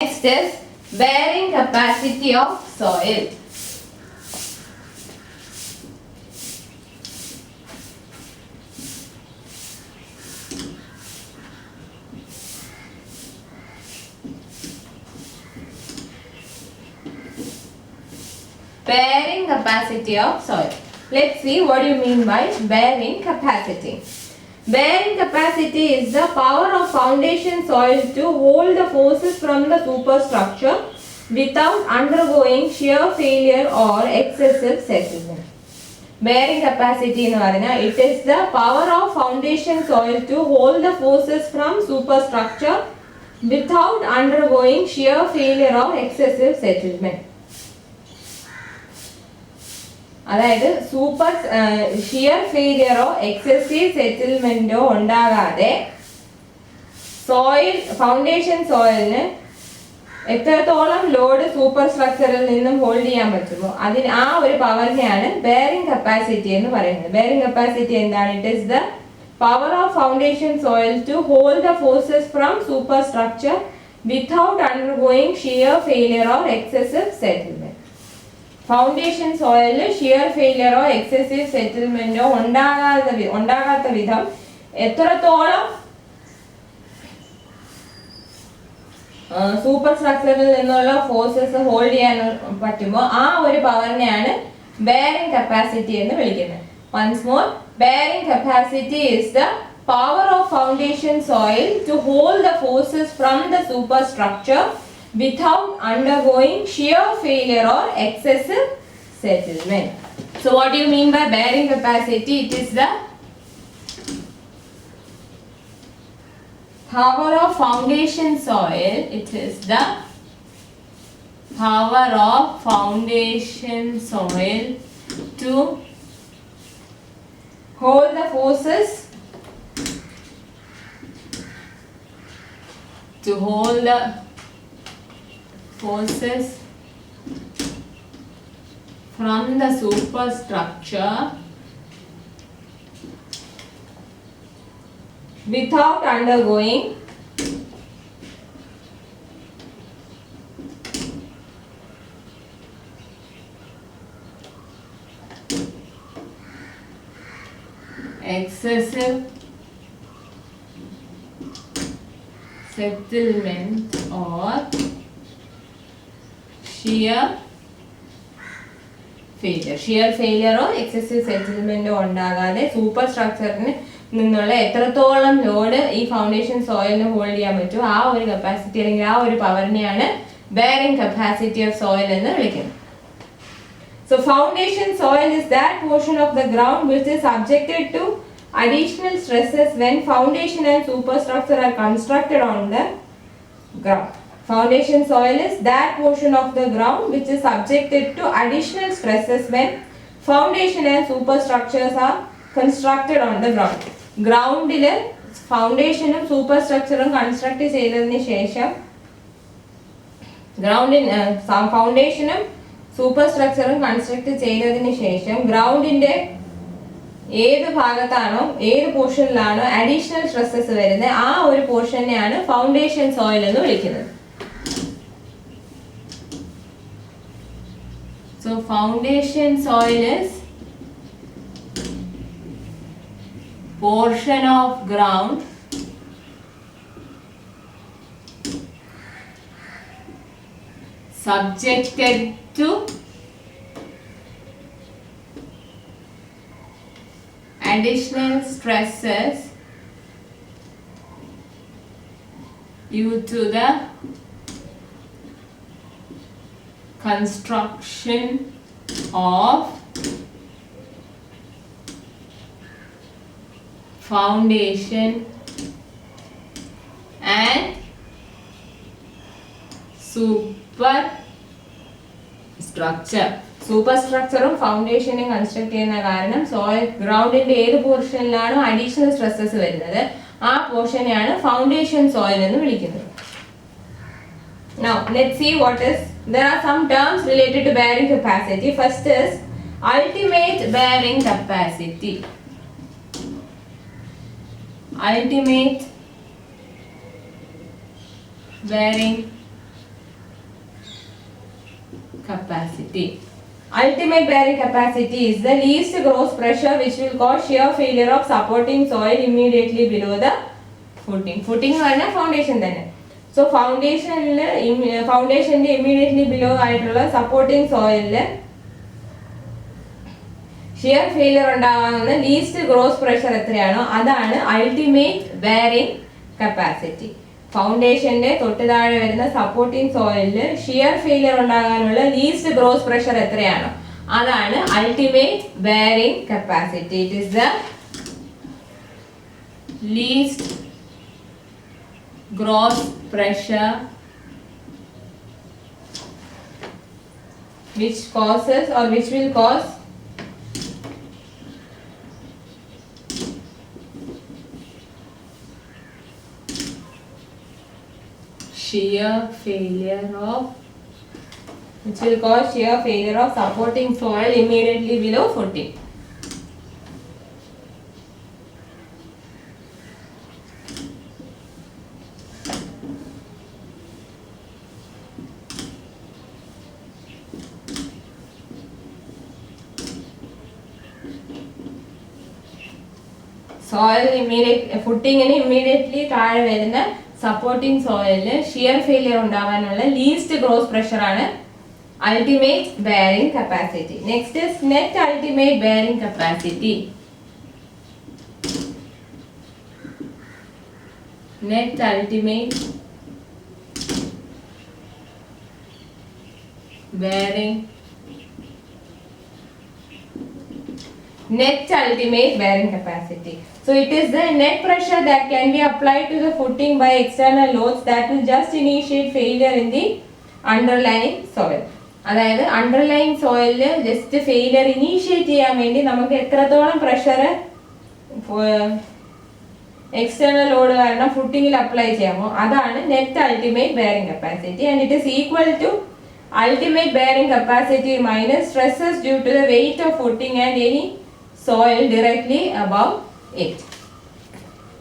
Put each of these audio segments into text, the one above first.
Next is bearing capacity of soil. Bearing capacity of soil. Let's see what you mean by bearing capacity. Bearing capacity is the power of foundation soil to hold the forces from the superstructure without undergoing shear failure or excessive settlement. Bearing capacity എന്ന് പറഞ്ഞാൽ it is the power of foundation soil to hold the forces from superstructure without undergoing shear failure or excessive settlement. അതായത് super shear ഫെയിലിയറോ എക്സസീവ് സെറ്റിൽമെന്റോ ഉണ്ടാകാതെ soil foundation സോയിലിന് എത്രത്തോളം load super സ്ട്രക്ചറിൽ നിന്നും hold ചെയ്യാൻ പറ്റുമോ അതിന് ആ ഒരു പവറിനെയാണ് ബെയറിംഗ് കപ്പാസിറ്റി എന്ന് പറയുന്നത്. ബെയറിംഗ് കപ്പാസിറ്റി എന്താണ്? It is the power of foundation soil to hold the forces from superstructure without undergoing shear failure or excessive settlement. Foundation സോയിലിൽ ഷിയർ ഫെയിലിയറോ എക്സസീവ് സെറ്റിൽമെന്റോ ഉണ്ടാകാത്ത വിധം എത്രത്തോളം സൂപ്പർ സ്ട്രക്ചറിൽ നിന്നുള്ള ഫോഴ്സസ് ഹോൾഡ് ചെയ്യാൻ പറ്റുമോ ആ ഒരു പവറിനെയാണ് ബെയറിംഗ് കപ്പാസിറ്റി എന്ന് വിളിക്കുന്നത്. Once more, bearing capacity is the power of foundation soil to hold the forces from the superstructure without undergoing shear failure or excessive settlement. So what do you mean by bearing capacity? It is the power of foundation soil. It is the power of foundation soil to hold the forces from the superstructure without undergoing excessive settlement or shear failure or excessive settlement ഉണ്ടാകാതെ super സ്ട്രക്ചറിന് നിന്നുള്ള എത്രത്തോളം load ഈ foundation സോയിലിന് hold ചെയ്യാൻ പറ്റും ആ ഒരു capacity അല്ലെങ്കിൽ ആ ഒരു പവറിനെയാണ് ബെയറിംഗ് കപ്പാസിറ്റി ഓഫ് സോയിൽ എന്ന് വിളിക്കുന്നത്. So foundation soil is that portion of the ground which is subjected to additional stresses when foundation and superstructure are constructed on the ground. Foundation soil is that portion of the ground which is subjected to additional stresses when foundation and superstructures are constructed on the ground. ഗ്രൗണ്ടില് ഫൗണ്ടേഷനും സൂപ്പർ സ്ട്രക്ചറും construct ചെയ്തതിന് ശേഷം ഫൗണ്ടേഷനും സൂപ്പർ സ്ട്രക്ചറും construct ചെയ്തതിന് ശേഷം ഗ്രൗണ്ടിന്റെ ഏത് ഭാഗത്താണോ ഏത് പോർഷനിലാണോ അഡീഷണൽ സ്ട്രെസ്സസ് വരുന്നത് ആ ഒരു പോർഷനെയാണ് ഫൗണ്ടേഷൻ സോയിൽ എന്ന് വിളിക്കുന്നത്. So foundation soil is portion of ground subjected to additional stresses due to the construction of foundation and superstructure. സൂപ്പർ സ്ട്രക്ചറും ഫൗണ്ടേഷനും കൺസ്ട്രക്ട് ചെയ്യുന്ന കാരണം സോയിൽ ഗ്രൗണ്ടിന്റെ ഏത് പോർഷനിലാണോ അഡീഷണൽ സ്ട്രെസ്സസ് വരുന്നത് ആ പോർഷനെയാണ് ഫൗണ്ടേഷൻ സോയിൽ എന്ന് വിളിക്കുന്നത്. Now let's see what is. There are some terms related to bearing capacity. First is ultimate bearing capacity. Ultimate bearing capacity. Ultimate bearing capacity is the least gross pressure which will cause shear failure of supporting soil immediately below the footing. Footing എന്ന് പറഞ്ഞാൽ foundation തന്നെ. So ഫൗണ്ടേഷന്റെ immediately below ആയിട്ടുള്ള supporting സോയിലില് shear failure ഉണ്ടാകാവുന്ന least gross pressure എത്രയാണോ അതാണ് ultimate bearing capacity. ഫൗണ്ടേഷന്റെ തൊട്ട് താഴെ വരുന്ന സപ്പോർട്ടിംഗ് സോയിലില് ഷിയർ ഫെയിലിയർ ഉണ്ടാകാനുള്ള ലീസ്റ്റ് ഗ്രോസ് പ്രഷർ എത്രയാണോ അതാണ് ultimate bearing capacity. It is the least gross pressure which causes or which will cause shear failure of supporting soil immediately below footing. Soil ഫുട്ടിങ്ങിന് immediately താഴെ വരുന്ന supporting സോയിലിൽ shear failure ഉണ്ടാവാനുള്ള least gross pressure ആണ് ultimate bearing capacity. Next is net ultimate bearing capacity. Net ultimate bearing net ultimate bearing capacity. So it is the net pressure that can be applied to the footing by external loads that will just initiate failure in the underlying soil. അതായത് underlying സോയിലിൽ just failure initiate ചെയ്യാൻ വേണ്ടി നമുക്ക് എത്രത്തോളം pressure external load കാരണം ഫുട്ടിങ്ങിൽ apply ചെയ്യാമോ അതാണ് net ultimate bearing capacity. And it is equal to ultimate bearing capacity minus stresses due to the weight of footing and any soil directly above it.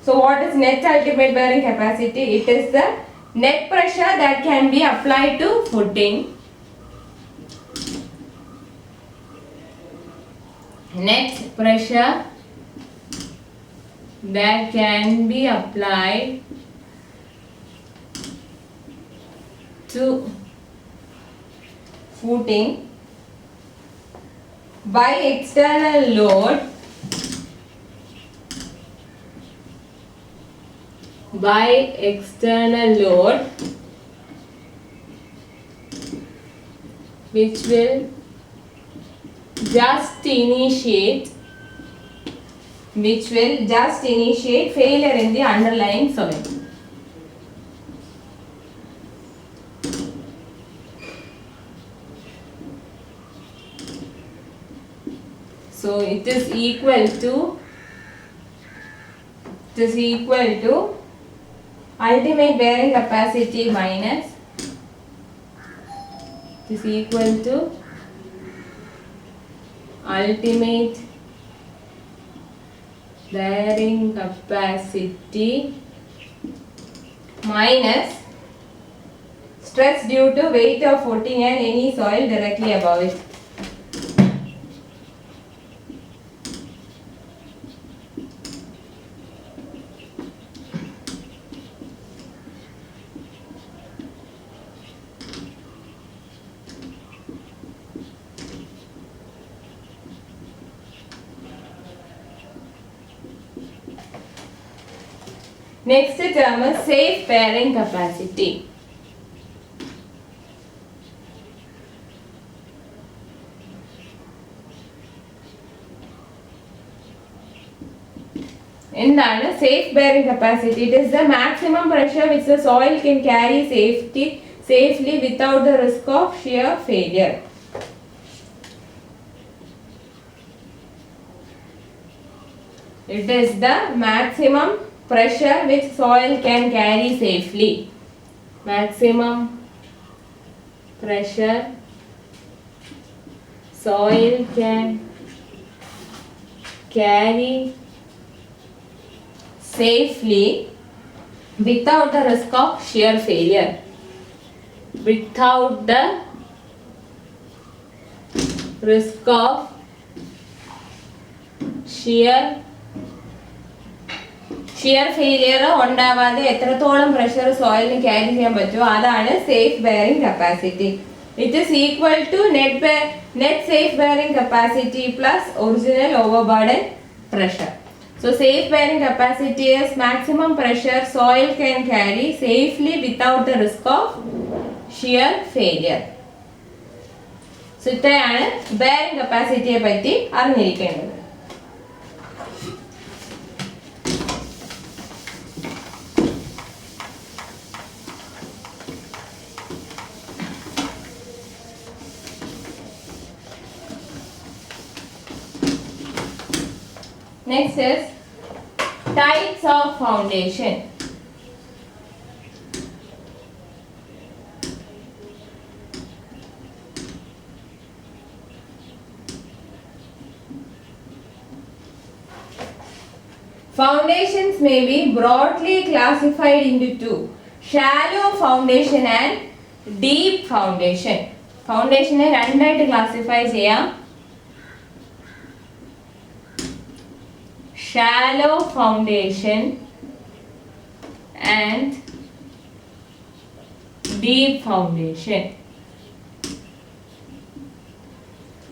So what is net ultimate bearing capacity? It is the net pressure that can be applied to footing. Net pressure that can be applied to footing by external load which will just initiate failure in the underlying soil. So it is equal to ultimate bearing capacity minus ultimate bearing capacity minus stress due to weight of footing and any soil directly above it. Next term is safe bearing capacity. എന്താണ് safe bearing capacity? It is the maximum pressure which the soil can carry safely without the risk of shear failure. It is the maximum pressure which soil can carry safely. Maximum pressure soil can carry safely without the risk of shear failure. Without the risk of shear failure ഉണ്ടാവാതെ എത്രത്തോളം pressure സോയിലിന് carry ചെയ്യാൻ പറ്റുമോ അതാണ് safe bearing capacity. It is equal to net safe bearing capacity plus original overburden pressure. So safe bearing capacity is maximum pressure soil can carry safely without the risk of shear failure. So ഇത്രയാണ് bearing capacity യെ പറ്റി അറിഞ്ഞിരിക്കേണ്ടത്. Next is types of foundation. Foundations may be broadly classified into two: shallow foundation and deep foundation. Foundation നെ രണ്ടായിട്ട് classify ചെയ്യാം. Shallow foundation and deep foundation.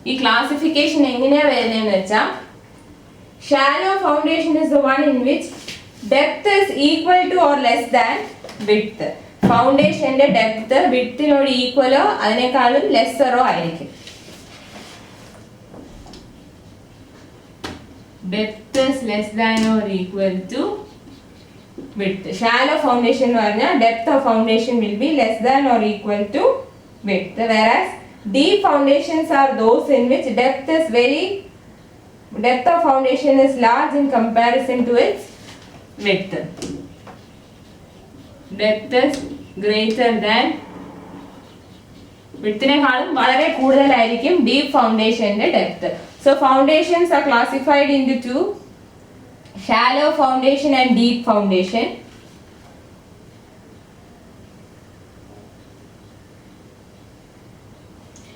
ഈ classification എങ്ങനെയാ വരുന്നതെന്ന് വെച്ചാൽ shallow foundation is the one in which depth is equal to or less than width. ഫൗണ്ടേഷന്റെ depth വിഡ്ത്തിനോട് ഈക്വലോ അതിനേക്കാളും ലെസ്സറോ ആയിരിക്കും. Depth is less than or equal to width. Shallow foundation എന്ന് പറഞ്ഞാൽ depth of foundation will be less than or equal to width. Whereas deep foundations are those in which depth of foundation is large in comparison to its width. Depth is greater than widthനേക്കാളും വളരെ കൂടുതലായിരിക്കും deep foundationന്റെ depth. So foundations are classified into two: shallow foundation and deep foundation.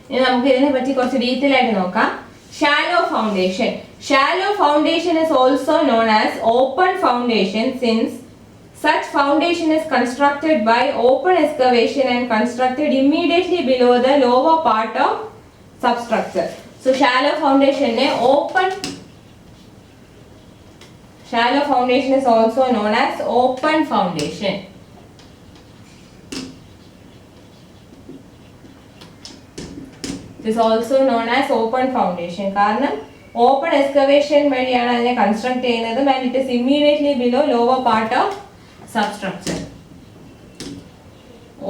ഇനി നമുക്ക് ഇതിനെ പറ്റി കുറച്ച് detail ആയിട്ട് നോക്കാം. Shallow foundation. Shallow foundation is also known as open foundation since such foundation is constructed by open excavation and constructed immediately below the lower part of substructure. So shallow foundation is also known as open foundation. It is also known as open foundation കാരണം open excavation വഴിയാണ് അതിനെ construct ചെയ്യുന്നത് and it is immediately below lower part of substructure.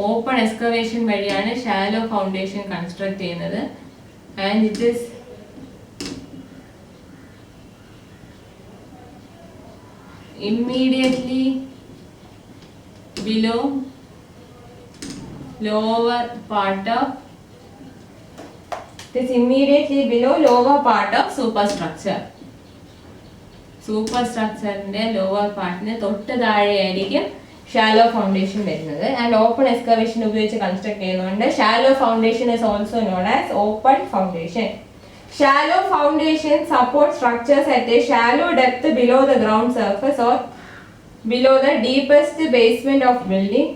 Open excavation വഴിയാണ് shallow foundation construct ചെയ്യുന്നത് and it is immediately below lower part of superstructure. സൂപ്പർസ്ട്രക്ചറിന്റെ lower പാർട്ടിന് തൊട്ട് താഴെയായിരിക്കും ഷാലോ ഫൗണ്ടേഷൻ വരുന്നത് ആൻഡ് ഓപ്പൺ എക്സ്കവേഷൻ ഉപയോഗിച്ച് കൺസ്ട്രക്ട് ചെയ്യുന്നതുകൊണ്ട് shallow foundation is also known as open foundation. Shallow foundation support structures at a shallow depth below the ground surface or below the deepest basement of building.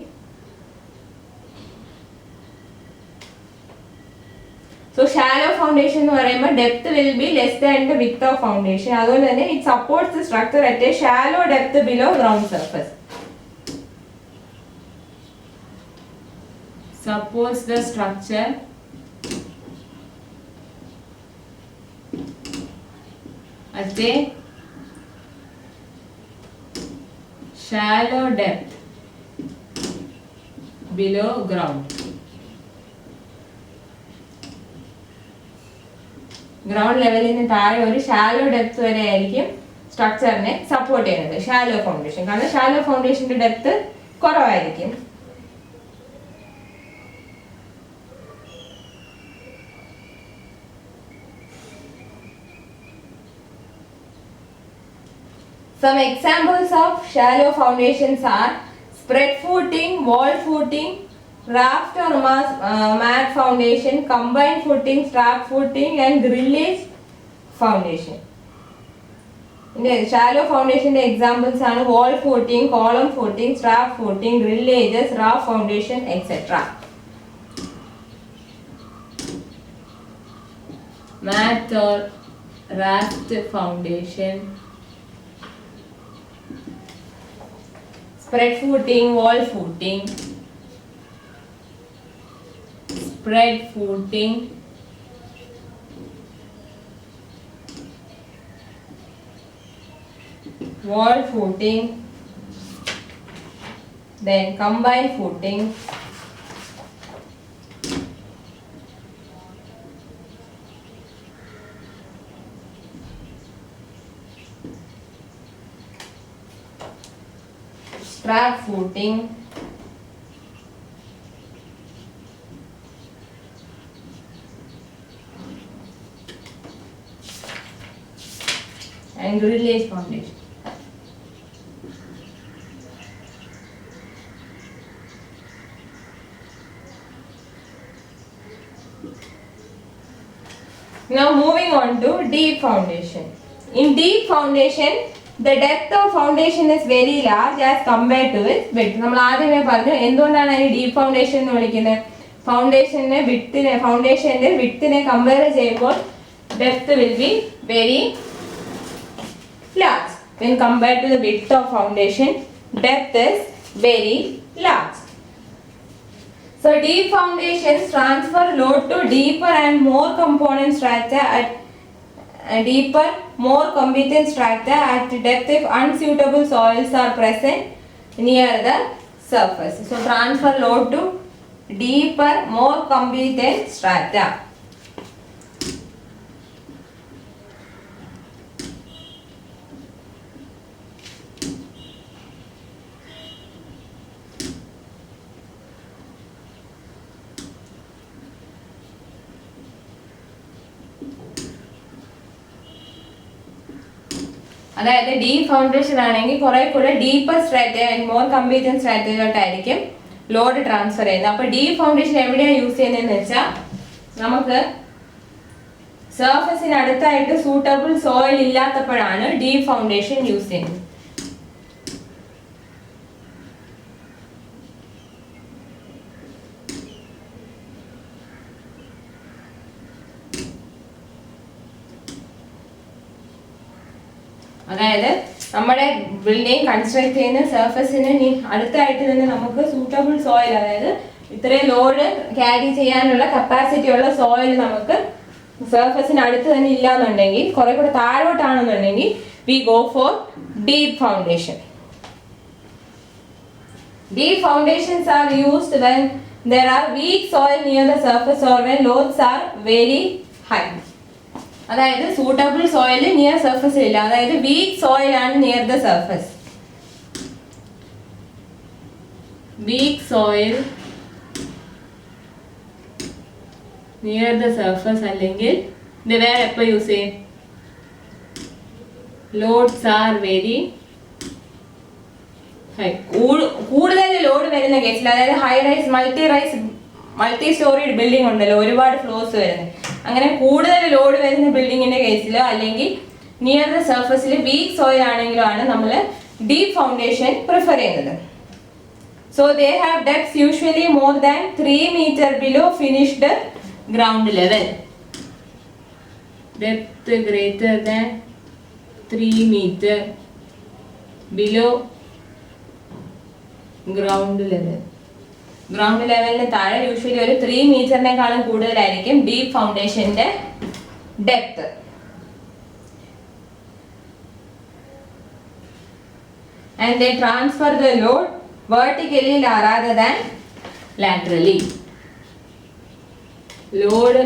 So shallow foundation എന്ന് പറയുമ്പോൾ depth will be less than the width of foundation. അതുകൊണ്ട് തന്നെ it supports the structure at a shallow depth below ground surface. Supports the structure at a shallow depth below ground. Ground ലെവലിൽ നിന്ന് താഴെ ഒരു shallow depth വരെ ആയിരിക്കും സ്ട്രക്ചറിനെ support ചെയ്യുന്നത് shallow foundation. കാരണം ഷാലോ ഫൗണ്ടേഷന്റെ ഡെപ്ത് കുറവായിരിക്കും. Some examples of shallow foundations are spread footing, wall footing, raft or mat foundation, combined footing, strap footing and grillage foundation. Shallow foundation examples are wall footing, column footing, strap footing, grillages, raft foundation, etc. Mat or raft foundation, spread footing, wall footing, spread footing, wall footing, then combined footing, strap footing, and grillage foundation. Now moving on to deep foundation. In deep foundation, the depth of foundation is very large as compared to its width. നമ്മൾ ആദ്യമേ പറഞ്ഞു എന്തുകൊണ്ടാണ് ഈ deep foundation എന്ന് വിളിക്കുന്നത്? ഫൗണ്ടേഷന്റെ വിഡ്ത്തിനെ compare ചെയ്യുമ്പോൾ depth will be very large. When compared to the width of foundation, depth is very large. So deep foundations transfer load to deeper and more component strata at deeper, more competent strata at depth if unsuitable soils are present near the surface. So transfer load to deeper, more competent strata. അതായത് deep foundation ആണെങ്കിൽ കുറെ കൂടെ deeper strata more competent സ്ട്രാറ്റജിലോട്ടായിരിക്കും load transfer ചെയ്യുന്നത്. അപ്പോൾ deep foundation എവിടെയാണ് use ചെയ്യുന്നതെന്ന് വെച്ചാൽ നമുക്ക് സർഫസിന് അടുത്തായിട്ട് സൂട്ടബിൾ സോയിൽ ഇല്ലാത്തപ്പോഴാണ് ഡീപ്പ് ഫൗണ്ടേഷൻ യൂസ് ചെയ്യുന്നത്. അതായത് നമ്മുടെ ബിൽഡിംഗ് കൺസ്ട്രക്ട് ചെയ്യുന്ന സർഫസിന് അടുത്തായിട്ട് തന്നെ നമുക്ക് സൂട്ടബിൾ സോയിൽ, അതായത് ഇത്രയും ലോഡ് ക്യാരി ചെയ്യാനുള്ള കപ്പാസിറ്റി ഉള്ള സോയിൽ നമുക്ക് സർഫസിന് അടുത്ത് തന്നെ ഇല്ലാന്നുണ്ടെങ്കിൽ, കുറെ കൂടെ താഴോട്ടാണെന്നുണ്ടെങ്കിൽ we go for deep foundation. Deep foundations are used when there are weak soil near the surface or when loads are very high. അതായത് സൂട്ടബിൾ സോയിൽ നിയർ സർഫസ് ഇല്ല, അതായത് വീക്ക് സോയിൽ ആണ് near the surface. Weak soil near the surface അല്ലെങ്കിൽ ഇത് വേറെ എപ്പോൾ use ചെയ്യും? Loads are very high. കൂടുതൽ ലോഡ് വരുന്ന കേസിൽ, അതായത് high rise multi storeyed building ഉണ്ടല്ലോ, ഒരുപാട് ഫ്ലോർസ് വരുന്നത്, അങ്ങനെ കൂടുതൽ ലോഡ് വരുന്ന ബിൽഡിങ്ങിന്റെ കേസിലോ അല്ലെങ്കിൽ നിയർ ദ സർഫസിൽ വീക്ക് സോയിൽ ആണെങ്കിലോ ആണ് നമ്മൾ ഡീപ്പ് ഫൗണ്ടേഷൻ പ്രിഫർ ചെയ്യുന്നത്. So they have depths usually more than 3 meter below finished ground level. Depth greater than 3 meter below ground level. Ground ലെവലിന് താഴെ യൂഷ്വലി ഒരു 3 meterനേക്കാളും കൂടുതലായിരിക്കും ഡീപ്പ് ഫൗണ്ടേഷന്റെ depth. And they transfer the load vertically rather than laterally. Load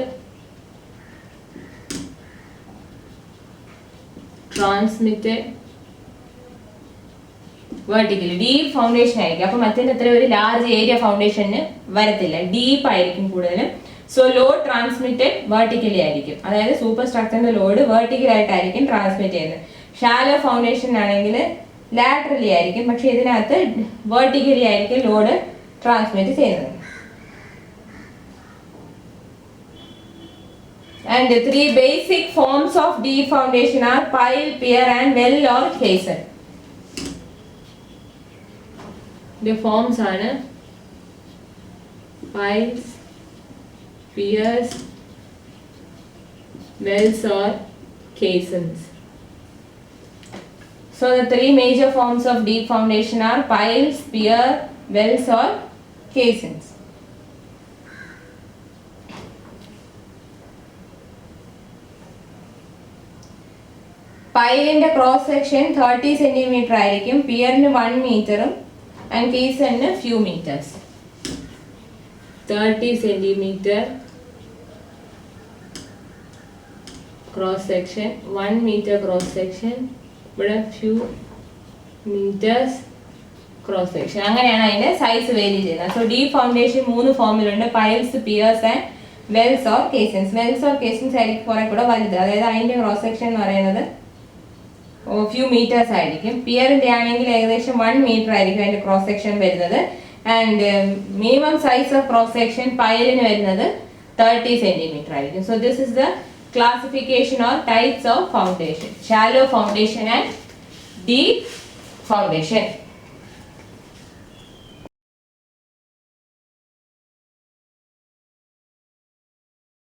transmitted vertically. Deep foundation ആയിരിക്കും. അപ്പൊ മറ്റേ അത്ര ഒരു ലാർജ് ഏരിയ ഫൗണ്ടേഷന് വരത്തില്ല, ഡീപ്പ് ആയിരിക്കും കൂടുതലും. സോ ലോഡ് ട്രാൻസ്മിറ്റഡ് വെർട്ടിക്കലി ആയിരിക്കും, അതായത് സൂപ്പർ സ്ട്രക്ചറിന്റെ ലോഡ് വെർട്ടിക്കൽ ആയിട്ടായിരിക്കും ട്രാൻസ്മിറ്റ് ചെയ്യുന്നത്. ഷാലോ ഫൗണ്ടേഷൻ ആണെങ്കിൽ ലാറ്ററലി ആയിരിക്കും, പക്ഷെ ഇതിനകത്ത് വെർട്ടിക്കലി ആയിരിക്കും ലോഡ് ട്രാൻസ്മിറ്റ് ചെയ്യുന്നത്. And the three basic forms of deep foundation are pile, pier and well or caisson. The forms are piles, piers, wells or caissons. So the three major forms of deep foundation are piles, pier, wells or caissons. പൈലിന്റെ cross section 30 centimetre ആയിരിക്കും, പിയറിന് 1 മീറ്ററും and കേസണിന് few metres. 30 centimetre cross section, 1 metre cross section, ഇവിടെ few metres cross section. അങ്ങനെയാണ് അതിന്റെ size vary ചെയ്യുന്നത്. So deep foundation 3 ഫോമിലുണ്ട്, piles, piers and wells or caissons. Wells or caissons ആയിരിക്കും കുറെ കൂടെ വലുത്, അതായത് അതിന്റെ ക്രോസ് സെക്ഷൻ എന്ന് പറയുന്നത് ഫ്യൂ മീറ്റേഴ്സ് ആയിരിക്കും. പിയറിന്റെ ആണെങ്കിൽ ഏകദേശം 1 മീറ്റർ ആയിരിക്കും അതിന്റെ ക്രോസ് സെക്ഷൻ വരുന്നത്. And minimum size of cross section പൈലിന് വരുന്നത് 30 സെന്റിമീറ്റർ ആയിരിക്കും. So this is the classification or types of foundation: shallow foundation and deep foundation.